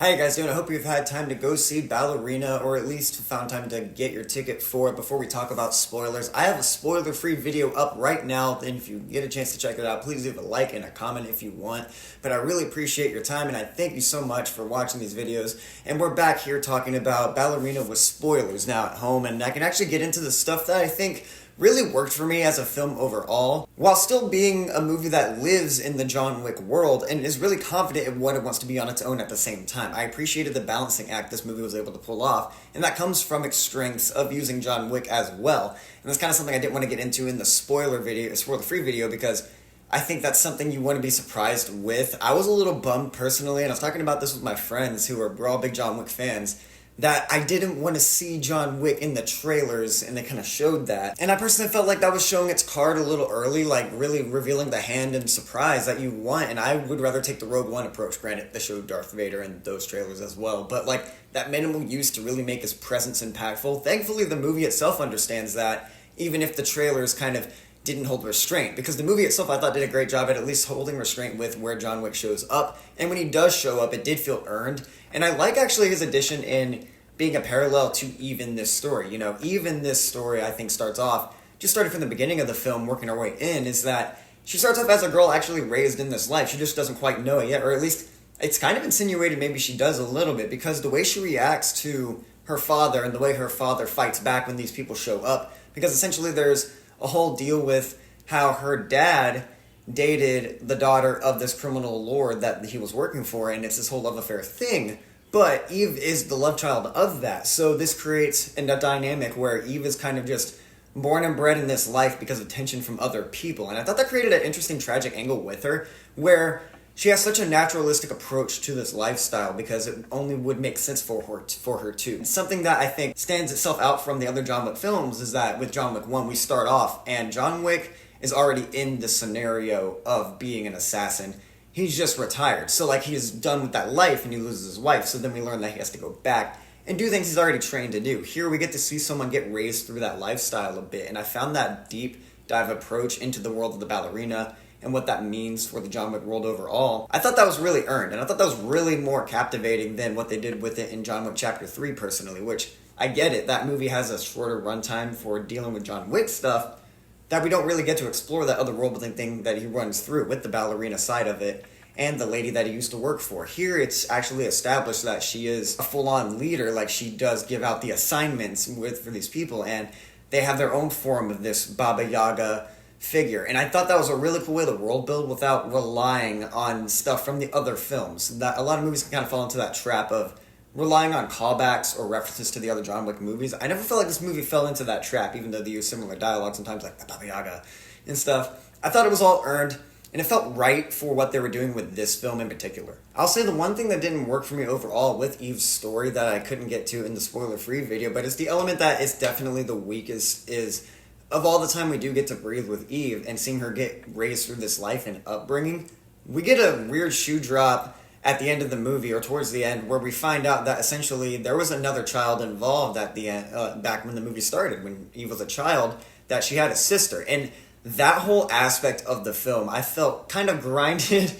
How you guys doing? I hope you've had time to go see Ballerina, or at least found time to get your ticket for it. Before we talk about spoilers, I have a spoiler-free video up right now, and if you get a chance to check it out, please leave a like and a comment if you want. But I really appreciate your time, and I thank you so much for watching these videos. And we're back here talking about Ballerina with spoilers now at home, and I can actually get into the stuff that I think really worked for me as a film overall, while still being a movie that lives in the John Wick world and is really confident in what it wants to be on its own at the same time. I appreciated the balancing act this movie was able to pull off, and that comes from its strengths of using John Wick as well. And that's kind of something I didn't want to get into in the spoiler-free video, because I think that's something you want to be surprised with. I was a little bummed personally, and I was talking about this with my friends we're all big John Wick fans, that I didn't want to see John Wick in the trailers, and they kind of showed that. And I personally felt like that was showing its card a little early, like really revealing the hand and surprise that you want, and I would rather take the Rogue One approach. Granted, they showed Darth Vader in those trailers as well, but like that minimal use to really make his presence impactful. Thankfully, the movie itself understands that, even if the trailers kind of didn't hold restraint, because the movie itself I thought did a great job at least holding restraint with where John Wick shows up, and when he does show up, it did feel earned. And I like actually his addition in being a parallel to Eve in this story. Eve in this story I think started from the beginning of the film, working her way in, is that she starts off as a girl actually raised in this life. She just doesn't quite know it yet, or at least it's kind of insinuated maybe she does a little bit, because the way she reacts to her father and the way her father fights back when these people show up, because essentially there's a whole deal with how her dad dated the daughter of this criminal lord that he was working for, and it's this whole love affair thing. But Eve is the love child of that, so this creates a dynamic where Eve is kind of just born and bred in this life because of tension from other people. And I thought that created an interesting tragic angle with her, where she has such a naturalistic approach to this lifestyle because it only would make sense for her too. Something that I think stands itself out from the other John Wick films is that with John Wick 1, we start off and John Wick is already in the scenario of being an assassin. He's just retired. So like he's done with that life and he loses his wife. So then we learn that he has to go back and do things he's already trained to do. Here we get to see someone get raised through that lifestyle a bit. And I found that deep dive approach into the world of the Ballerina and what that means for the John Wick world overall. I thought that was really earned, and I thought that was really more captivating than what they did with it in John Wick Chapter 3 personally, which I get it. That movie has a shorter runtime for dealing with John Wick stuff that we don't really get to explore that other world-building thing that he runs through with the ballerina side of it and the lady that he used to work for. Here it's actually established that she is a full-on leader, like she does give out the assignments for these people, and they have their own form of this Baba Yaga figure. And I thought that was a really cool way to world build without relying on stuff from the other films. That a lot of movies can kind of fall into that trap of relying on callbacks or references to the other John Wick movies. I never felt like this movie fell into that trap, even though they use similar dialogue sometimes, like the Baba Yaga and stuff. I thought it was all earned, and it felt right for what they were doing with this film in particular. I'll say the one thing that didn't work for me overall with Eve's story that I couldn't get to in the spoiler-free video, but it's the element that is definitely the weakest, is of all the time we do get to breathe with Eve and seeing her get raised through this life and upbringing, we get a weird shoe drop at the end of the movie, or towards the end, where we find out that essentially there was another child involved at the end, back when the movie started, when Eve was a child, that she had a sister. And that whole aspect of the film, I felt kind of grinded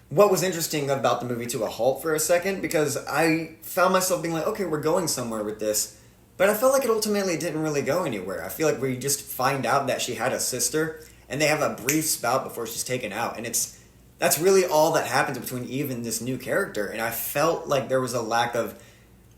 what was interesting about the movie to a halt for a second, because I found myself being like, okay, we're going somewhere with this. But I felt like it ultimately didn't really go anywhere. I feel like we just find out that she had a sister, and they have a brief spout before she's taken out. And that's really all that happens between Eve and this new character. And I felt like there was a lack of,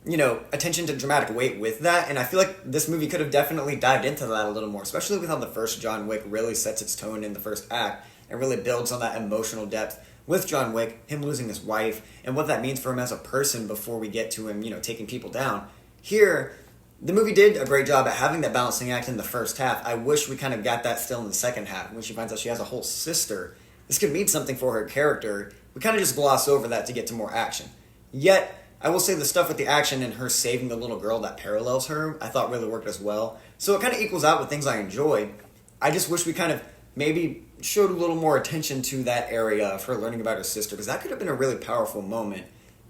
attention to dramatic weight with that. And I feel like this movie could have definitely dived into that a little more, especially with how the first John Wick really sets its tone in the first act and really builds on that emotional depth with John Wick, him losing his wife, and what that means for him as a person before we get to him, taking people down. Here, the movie did a great job at having that balancing act in the first half. I wish we kind of got that still in the second half. When she finds out she has a whole sister, this could mean something for her character. We kind of just gloss over that to get to more action. Yet, I will say the stuff with the action and her saving the little girl that parallels her, I thought really worked as well. So it kind of equals out with things I enjoyed. I just wish we kind of maybe showed a little more attention to that area of her learning about her sister, because that could have been a really powerful moment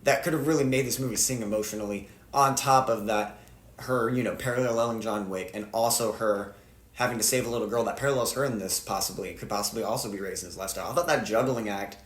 that could have really made this movie sing emotionally, on top of that her, paralleling John Wick, and also her having to save a little girl that parallels her in this could possibly also be raised in this lifestyle. I thought that juggling act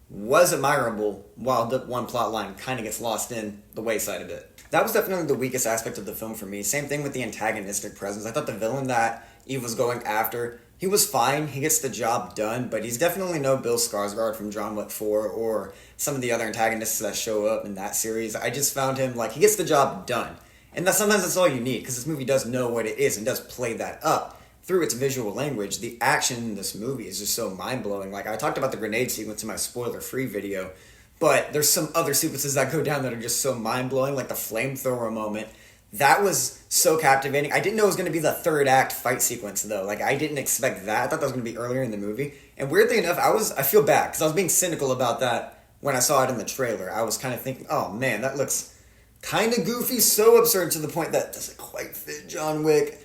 was admirable, while the one plot line kind of gets lost in the wayside a bit. That was definitely the weakest aspect of the film for me. Same thing with the antagonistic presence. I thought the villain that Eve was going after, he was fine. He gets the job done, but he's definitely no Bill Skarsgård from John Wick 4 or some of the other antagonists that show up in that series. I just found him, like, he gets the job done. And that sometimes that's all you need, because this movie does know what it is and does play that up through its visual language. The action in this movie is just so mind-blowing. Like, I talked about the grenade sequence in my spoiler-free video, but there's some other sequences that go down that are just so mind-blowing, like the flamethrower moment. That was so captivating. I didn't know it was going to be the third act fight sequence, though. Like, I didn't expect that. I thought that was going to be earlier in the movie. And weirdly enough, I feel bad, because I was being cynical about that when I saw it in the trailer. I was kind of thinking, oh man, that looks kind of goofy, so absurd to the point that doesn't quite fit John Wick.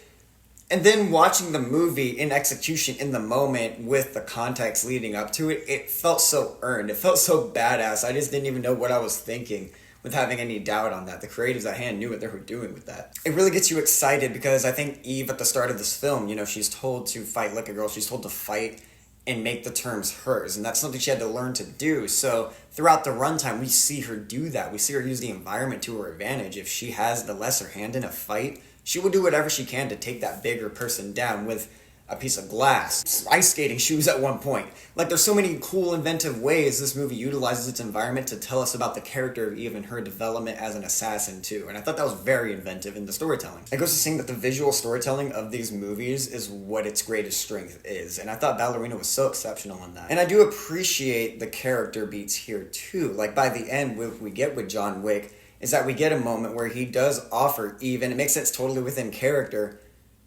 And then watching the movie in execution in the moment with the context leading up to it, it felt so earned. It felt so badass. I just didn't even know what I was thinking with having any doubt on that. The creatives at hand knew what they were doing with that. It really gets you excited because I think Eve at the start of this film, you know, she's told to fight like a girl. She's told to fight and make the terms hers. And that's something she had to learn to do. So throughout the runtime, we see her do that. We see her use the environment to her advantage. If she has the lesser hand in a fight, she will do whatever she can to take that bigger person down with a piece of glass. Ice skating shoes at one point. Like, there's so many cool, inventive ways this movie utilizes its environment to tell us about the character of Eve and her development as an assassin, too. And I thought that was very inventive in the storytelling. It goes to saying that the visual storytelling of these movies is what its greatest strength is. And I thought Ballerina was so exceptional in that. And I do appreciate the character beats here, too. Like, by the end, what we get with John Wick is that we get a moment where he does offer Eve, and it makes sense totally within character,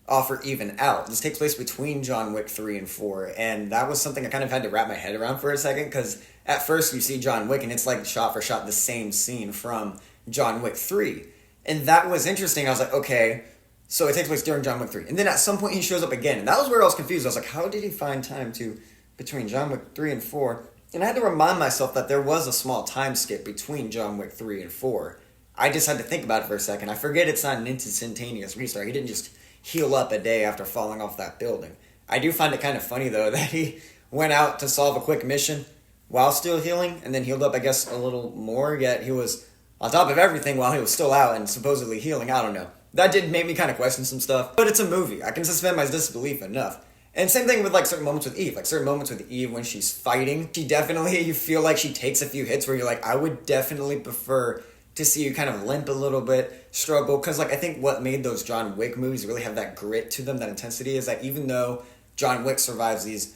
offer Eve an out. This takes place between John Wick 3 and 4, and that was something I kind of had to wrap my head around for a second, because at first you see John Wick, and it's like shot for shot the same scene from John Wick 3. And that was interesting. I was like, okay, so it takes place during John Wick 3. And then at some point he shows up again, and that was where I was confused. I was like, how did he find time to, between John Wick 3 and 4? And I had to remind myself that there was a small time skip between John Wick 3 and 4. I just had to think about it for a second. I forget it's not an instantaneous restart. He didn't just heal up a day after falling off that building. I do find it kind of funny, though, that he went out to solve a quick mission while still healing, and then healed up, I guess, a little more, yet he was on top of everything while he was still out and supposedly healing. I don't know. That did make me kind of question some stuff, but it's a movie. I can suspend my disbelief enough. And same thing with, like, certain moments with Eve. Like, certain moments with Eve when she's fighting, she definitely, you feel like she takes a few hits where you're like, I would definitely prefer to see you kind of limp a little bit, struggle, because, like, I think what made those John Wick movies really have that grit to them, that intensity, is that even though John Wick survives these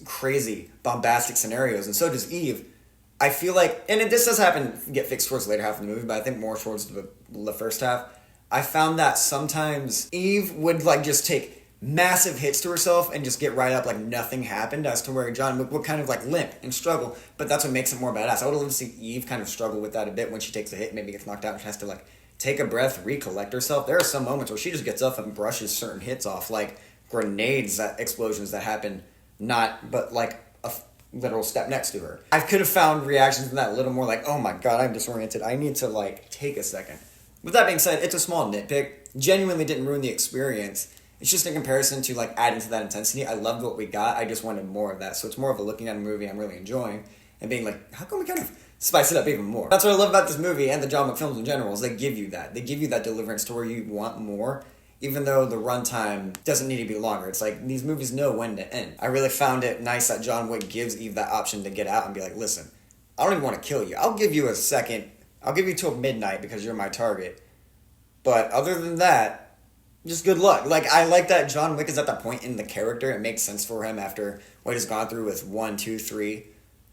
crazy, bombastic scenarios, and so does Eve, I feel like, and this does happen, get fixed towards the later half of the movie, but I think more towards the first half, I found that sometimes Eve would, like, just take massive hits to herself and just get right up like nothing happened, as to where John Wick would kind of like limp and struggle, but that's what makes it more badass. I would love to see Eve kind of struggle with that a bit when she takes a hit, maybe gets knocked out and she has to like take a breath, recollect herself. There are some moments where she just gets up and brushes certain hits off, like grenades, that explosions that happen, but like a literal step next to her. I could have found reactions from that a little more like, oh my god, I'm disoriented, I need to like take a second. With that being said, it's a small nitpick, genuinely didn't ruin the experience. It's just in comparison to like adding to that intensity. I loved what we got. I just wanted more of that. So it's more of a looking at a movie I'm really enjoying and being like, how can we kind of spice it up even more? That's what I love about this movie and the John Wick films in general, is they give you that. They give you that deliverance to where you want more, even though the runtime doesn't need to be longer. It's like these movies know when to end. I really found it nice that John Wick gives Eve that option to get out and be like, listen, I don't even want to kill you. I'll give you a second. I'll give you till midnight because you're my target. But other than that, just good luck. Like, I like that John Wick is at that point in the character. It makes sense for him after what he's gone through with 1, 2, 3,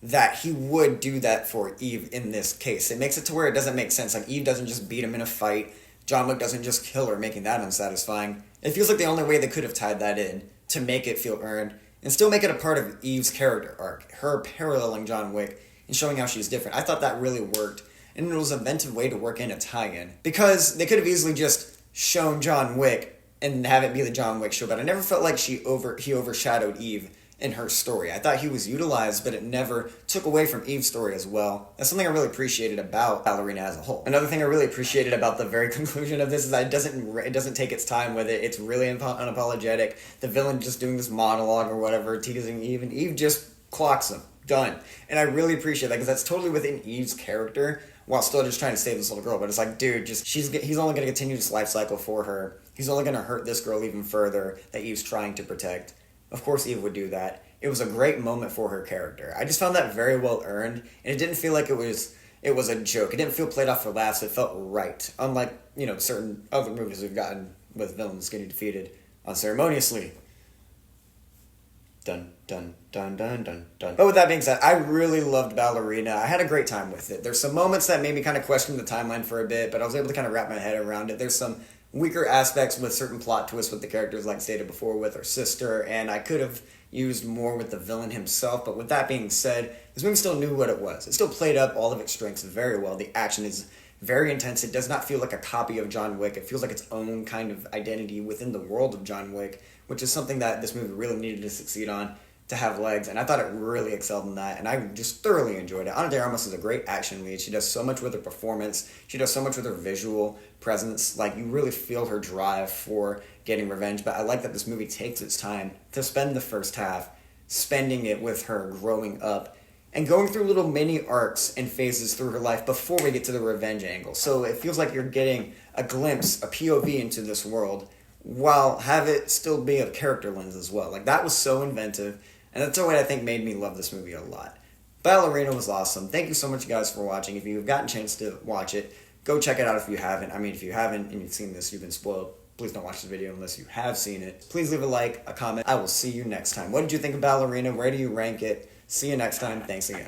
that he would do that for Eve in this case. It makes it to where it doesn't make sense. Like, Eve doesn't just beat him in a fight. John Wick doesn't just kill her, making that unsatisfying. It feels like the only way they could have tied that in to make it feel earned and still make it a part of Eve's character arc, her paralleling John Wick and showing how she's different. I thought that really worked, and it was an inventive way to work in a tie-in, because they could have easily just shown John Wick and have it be the John Wick show, but I never felt like he overshadowed Eve in her story. I thought he was utilized, but it never took away from Eve's story as well. That's something I really appreciated about Ballerina as a whole. Another thing I really appreciated about the very conclusion of this is that it doesn't take its time with it. It's really unapologetic. The villain just doing this monologue or whatever, teasing Eve, and Eve just clocks him. Done. And I really appreciate that because that's totally within Eve's character while still just trying to save this little girl. But it's like, dude, just he's only going to continue this life cycle for her. He's only going to hurt this girl even further that Eve's trying to protect. Of course, Eve would do that. It was a great moment for her character. I just found that very well earned, and it didn't feel like it was a joke. It didn't feel played off for laughs. It felt right. Unlike, certain other movies we've gotten with villains getting defeated unceremoniously. Dun, dun, dun, dun, dun, dun. But with that being said, I really loved Ballerina. I had a great time with it. There's some moments that made me kind of question the timeline for a bit, but I was able to kind of wrap my head around it. There's some weaker aspects with certain plot twists with the characters, like stated before, with her sister, and I could have used more with the villain himself. But with that being said, this movie still knew what it was. It still played up all of its strengths very well. The action is very intense. It does not feel like a copy of John Wick. It feels like its own kind of identity within the world of John Wick, which is something that this movie really needed to succeed on, to have legs, and I thought it really excelled in that, and I just thoroughly enjoyed it. Ana de Armas is a great action lead. She does so much with her performance. She does so much with her visual presence. Like, you really feel her drive for getting revenge, but I like that this movie takes its time to spend the first half spending it with her growing up and going through little mini arcs and phases through her life before we get to the revenge angle. So it feels like you're getting a glimpse, a POV into this world, while have it still be a character lens as well. Like, that was so inventive, and that's what I think made me love this movie a lot. Ballerina was awesome. Thank you so much, guys, for watching. If you've gotten a chance to watch it, go check it out if you haven't. I mean, if you haven't and you've seen this, you've been spoiled. Please don't watch this video unless you have seen it. Please leave a like, a comment. I will see you next time. What did you think of Ballerina? Where do you rank it? See you next time. Thanks again.